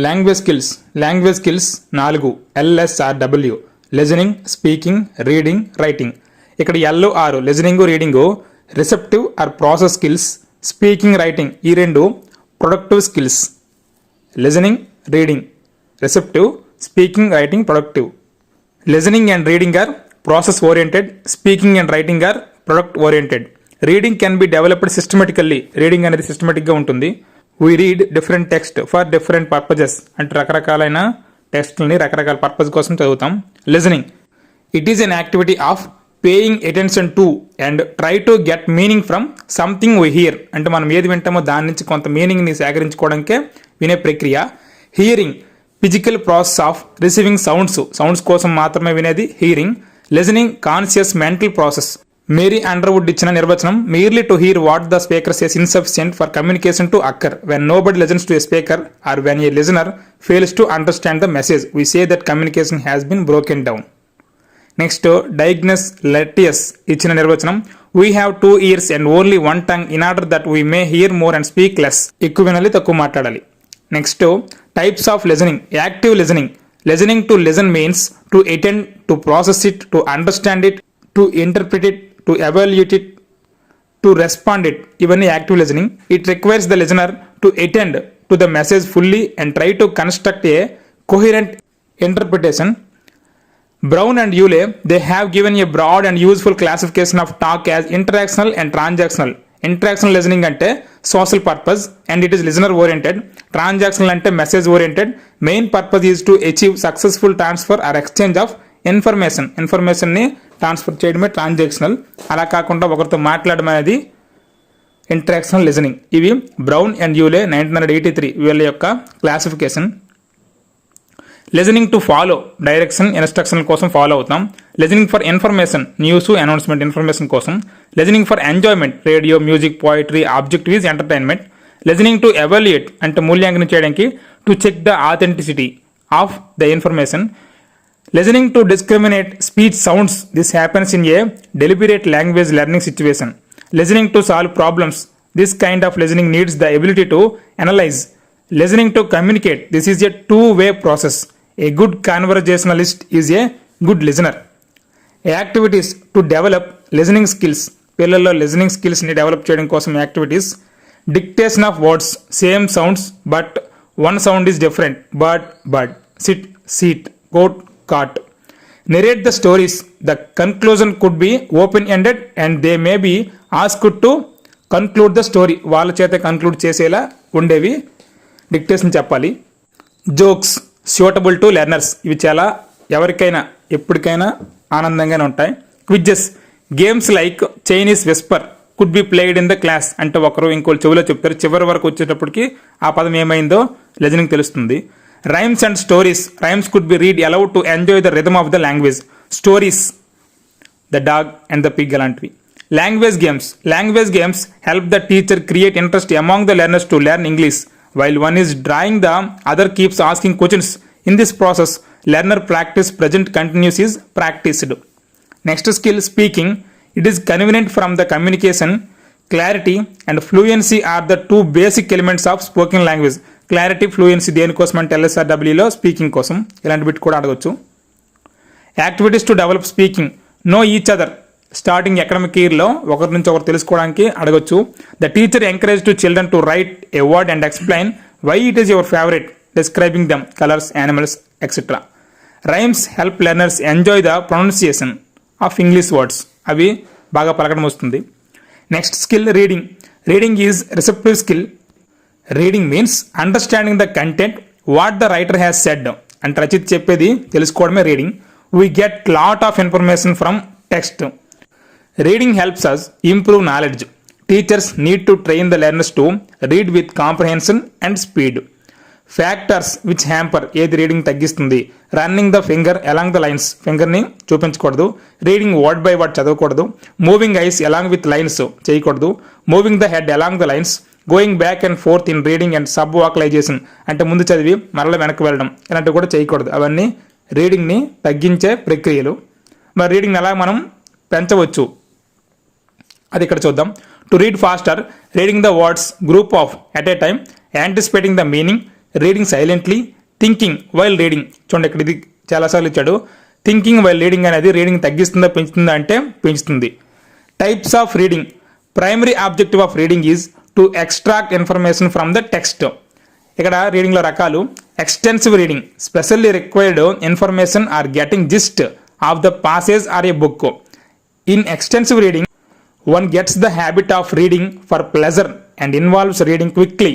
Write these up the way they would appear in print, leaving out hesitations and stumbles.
Language skills 4 LSRW. Listening, speaking, reading, writing. ఇక్కడ LR listening, reading receptive are process skills, speaking, writing ఈ రెండు productive skills. Listening, reading receptive, speaking, writing productive. Listening and reading are process oriented, speaking and writing are product oriented. Reading can be developed systematically. Reading అనేది సిస్టమేటిక్గా ఉంటుంది. We read different text for different purposes. అంటే రకరకాలైన టెక్స్ట్ని రకరకాల purpose కోసం చదువుతాం. Listening it is an activity of paying attention to and try to get meaning from something we here. అంటే మనం ఏది వింటామో దాని నుంచి కొంత మీనింగ్ని సేకరించుకోవడానికే వినే ప్రక్రియ. Hearing physical process of receiving sounds కోసం మాత్రమే వినేది hearing. Listening conscious mental process. Mary Underwood ఇచ్చిన నిర్వచనం merely to hear what the speaker says insufficient for communication to occur. When nobody listens to a speaker or when a listener fails to understand the message, we say that communication has been broken down. Next, Diogenes Laertius ఇచ్చిన నిర్వచనం we have 2 ears and only 1 tongue in order that we may hear more and speak less. ఎక్కువ వినాలి, తక్కువ మాట్లాడాలి. Next types of listening. Active listening. Listening to listen means to attend, to process it, to understand it, to interpret it, to evaluate it, to respond it. ఇవన్నీ active listening. It requires the listener to attend to the message fully and try to construct a coherent interpretation. Brown and Euler, they have given a broad and useful classification of talk as interactional and transactional. Interactional listening అంటే social purpose and it is listener oriented. Transactional అంటే message oriented. Main purpose is to achieve successful transfer or exchange of information. Information ని transfer చేయడమే transactional. అలా కాకుండా ఒకరితో మాట్లాడడం అనేది interactional listening. ఇవి బ్రౌన్ అండ్ యూలే 1983 వీళ్ళ యొక్క classification. Listening to follow, direction instruction కోసం ఫాలో అవుతాం. Listening for information, news announcement information కోసం. Listening for enjoyment, radio, music, poetry, objective is entertainment. Listening to evaluate అంటే మూల్యాంకనం చేయడానికి, to check the authenticity of the information. Listening to discriminate speech sounds. This happens in a deliberate language learning situation. Listening to solve problems. This kind of listening needs the ability to analyze. Listening to communicate. This is a two-way process. A good conversationalist is a good listener. Activities to develop listening skills. పిల్లల్లో listening స్కిల్స్ని develop చేయడం కోసం activities. Dictation of words. Same sounds but one sound is different. Bird, sit, seat, coat, cart. Narrate the stories. The conclusion could be open-ended and they may be asked to conclude the story. వాళ్ళ చేత conclude చేసేలా ఉండేవి dictation చెప్పాలి. Jokes suitable to learners. ఇవి చాలా ఎవరికైనా ఎప్పటికైనా ఆనందంగానే ఉంటాయి. Quizzes games like Chinese Whisper could be played in the class. అంటే ఒకరు ఇంకోళ్ళు చెవిలో చెప్తారు, చివరి వరకు వచ్చేటప్పటికి ఆ పదం ఏమైందో లిజనింగ్ తెలుస్తుంది. Rhymes and stories. Rhymes could be read aloud to enjoy the rhythm of the language. Stories, the dog and the pig అలాంటివి. Language games. Language games help the teacher create interest among the learners to learn English. While one is drawing, the other keeps asking questions. In this process, learner practice present continuous is practiced. Next skill, speaking. It is convenient from the communication. Clarity and fluency are the 2 basic elements of spoken language. Clarity, fluency దేనికోసం అంటే LSRWలో speaking కోసం. ఇలాంటి bit కూడా అడగచ్చు. Activities to develop speaking. No each other. Starting academic ఇయర్లో ఒకరి నుంచి ఒకరు తెలుసుకోవడానికి అడగచ్చు. The teacher encourage to children to write a word and explain why it is your favourite, describing them, colours, animals, etcetera. Rhymes help learners enjoy the pronunciation of English words. అవి బాగా పలకడం వస్తుంది. Next skill, reading. Reading is receptive skill. Reading means understanding the content what the writer has said. అంటే రచయిత చెప్పేది తెలుసుకోవడమే reading. We get lot of information from text. Reading helps us improve knowledge. Teachers need to train the learners to read with comprehension and speed. Factors which hamper. ఏది reading తగ్గిస్తుంది. Running the finger along the lines. ఫింగర్ని చూపించకూడదు. Reading word by word చదవకూడదు. Moving eyes along with lines చేయకూడదు. Moving the head along the lines. Going back and forth in reading and subvocalisation. అంటే ముందు చదివి మరల వెనక్కి వెళ్ళడం ఇలాంటివి కూడా చేయకూడదు. అవన్నీ రీడింగ్ని తగ్గించే ప్రక్రియలు. మరి రీడింగ్ని ఎలా మనం పెంచవచ్చు అది ఇక్కడ చూద్దాం. To read faster, reading the words group of at a time, anticipating the meaning, reading silently, thinking while reading. చూడండి ఇక్కడ ఇది చాలాసార్లు ఇచ్చాడు. థింకింగ్ వైల్ రీడింగ్ అనేది రీడింగ్ తగ్గిస్తుందా పెంచుతుందా అంటే పెంచుతుంది. Types of reading. Primary objective of reading is to extract information from the text. ఇక్కడ రీడింగ్లో రకాలు. Extensive reading, specially required information or getting gist of the passage or a book. In extensive reading one gets the habit of reading for pleasure and involves reading quickly.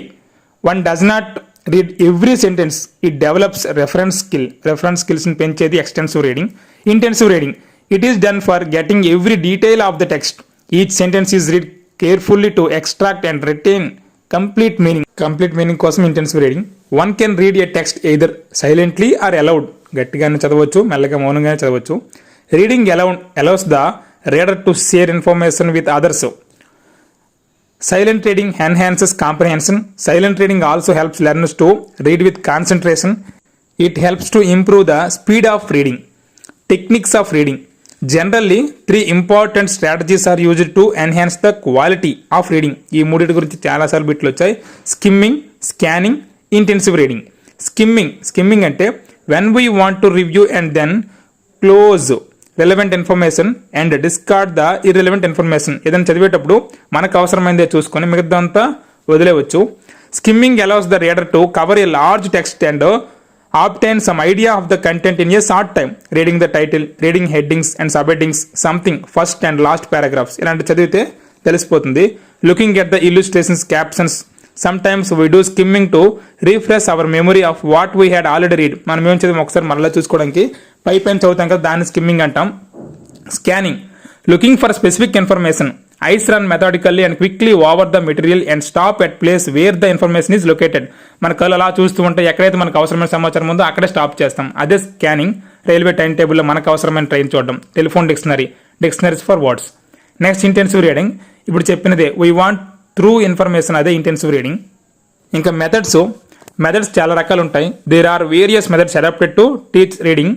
One does not read every sentence. It develops reference skill. Reference skills in penchedi extensive reading. Intensive reading. It is done for getting every detail of the text. Each sentence is read carefully to extract and retain complete meaning. Complete meaning కోసం intensive reading. One can read a text either silently or aloud. గట్టిగానే చదవచ్చు, మెల్లగా మౌనంగానే చదవచ్చు. Reading allows the reader to share information with others. Silent reading enhances comprehension. Silent reading also helps learners to read with concentration. It helps to improve the speed of reading. Techniques of reading. Generally, 3 important strategies are used to enhance the quality of reading. ఈ మూడిటి గురించి చాలాసార్లు బిట్లు వచ్చాయి. Skimming, scanning, intensive reading. Skimming అంటే when we want to review and then close relevant information and discard the irrelevant information. ఏదైనా చదివేటప్పుడు మనకు అవసరమైనదే చూసుకొని మిగతాదంతా వదిలేవచ్చు. Skimming allows the reader to cover a large text and obtain some idea of the content in a short time. Reading the title, reading headings and subheadings, something first and last paragraphs ఇలాంటి చదివితే తెలిసిపోతుంది. Looking at the illustrations, captions. Sometimes we do skimming to refresh our memory of what we had already read. మనం ఏం చదివాం ఒకసారి మరలా చూసుకోవడానికి పైన చదువుతాం కదా, దాన్ని స్కిమ్మింగ్ అంటాం. Scanning. Looking for specific information. Eyes run methodically and quickly over the material and stop at place where the information is located. మన కళ్ళు అలా చూస్తూ ఉంటే ఎక్కడైతే మనకు అవసరమైన సమాచారం ఉందో అక్కడే స్టాప్ చేస్తాం. అదే స్కానింగ్. రైల్వే టైం టేబుల్లో మనకు అవసరమైన ట్రైన్ చూడడం. Telephone dictionaries for words. Next intensive reading. ఇప్పుడు చెప్పినదే వీ వాంట్ త్రూ ఇన్ఫర్మేషన్, అదే ఇంటెన్సివ్ రీడింగ్. ఇంకా మెథడ్స్ చాలా రకాలు ఉంటాయి. There are various methods adapted to teach reading.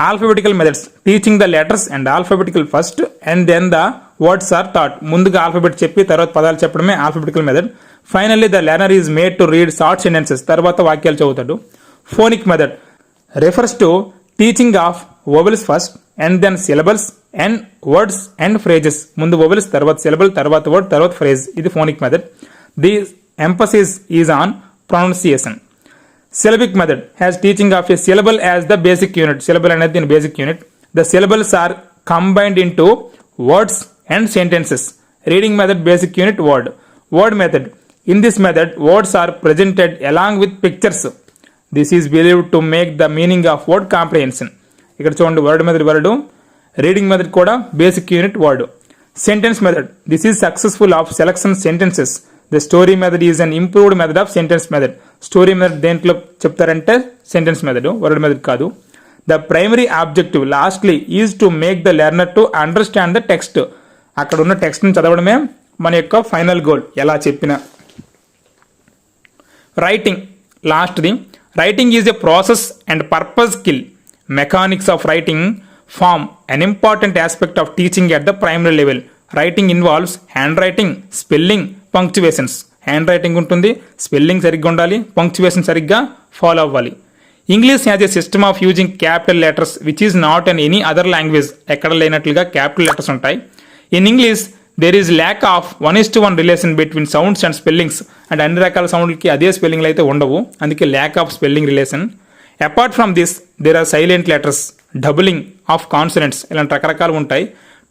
Alphabetical methods, teaching the letters and alphabetical first and then the words are taught. ముందుగా alphabet చెప్పి తర్వాత పదాలు చెప్పడమే alphabetical method. Finally the learner is made to read short sentences, తర్వాత వాక్యాలు చదువుతాడు. Phonic method refers to teaching of vowels first and then syllables and words and phrases. ముందు vowels, తర్వాత syllable, తర్వాత word, తర్వాత phrase. ఇది phonic method. The emphasis is on pronunciation. Syllabic method has teaching of a syllable as the basic unit. Syllable అనేది దీని basic unit. The syllables are combined into words and sentences. Reading method basic unit word. Word method. In this method, words are presented along with pictures. This is believed to make the meaning of word comprehension. ఇక్కడ చూడండి, word method word, reading method కూడా basic unit word. Sentence method. This is successful of selection sentences. The story method is an improved method of sentence method. Story method దేంట్లో చెప్తారంటే sentence method, word method కాదు. The primary objective lastly is to make the learner to understand the text. అక్కడ ఉన్న టెక్స్ట్ని చదవడమే మన యొక్క final goal ఎలా చెప్పిన. Writing లాస్ట్ది. Writing is a process and purpose skill. Mechanics of writing form an important aspect of teaching at the primary level. Writing involves handwriting, spelling, punctuations. Handwriting ఉంటుంది, spelling సరిగ్గా ఉండాలి, punctuation సరిగ్గా follow అవ్వాలి. English has a system of using capital letters which is not in any other language. ఎక్కడ లేనట్లుగా capital letters ఉంటాయి. In English there is lack of 1:1 relation between sounds and spellings. And అన్ని రకాల సౌండ్లకి అదే స్పెల్లింగ్లు అయితే ఉండవు, అందుకే lack of spelling relation. Apart from this there are silent letters, doubling of consonants, ఇలాంటి రకరకాలు ఉంటాయి.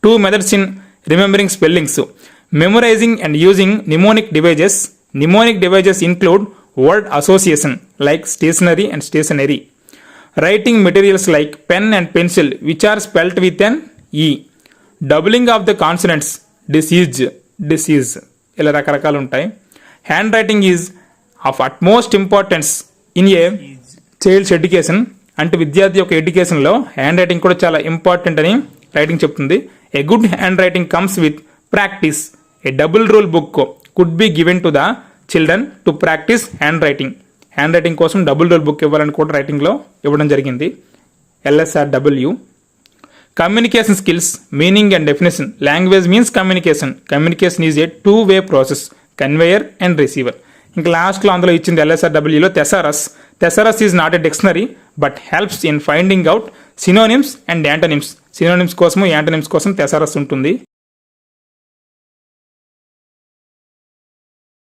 2 methods in remembering spellings. Memorising and using mnemonic devices. Mnemonic devices include word association like stationery and stationery. Writing materials like pen and pencil which are spelt with N E. Doubling of the consonants, disease, ఇలా రకరకాలు ఉంటాయి. Hand writing is of utmost importance in a child's education. అంటే విద్యార్థి యొక్క ఎడ్యుకేషన్లో hand writing కూడా చాలా important అని రైటింగ్ చెప్తుంది. A good hand writing comes with practice. A double rule book could be given to the children to practice hand writing. Hand writing కోసం double rule book ఇవ్వాలని కూడా రైటింగ్లో ఇవ్వడం జరిగింది. LSRW. Communication skills, meaning and definition. Language means communication. Communication is a two-way process, conveyor and receiver. ఇంకా లాస్ట్లో అందులో ఇచ్చింది LSRWలో thesaurus. Thesaurus is not a dictionary but helps in finding out synonyms and antonyms. Synonyms కోసము antonyms కోసం thesaurus ఉంటుంది.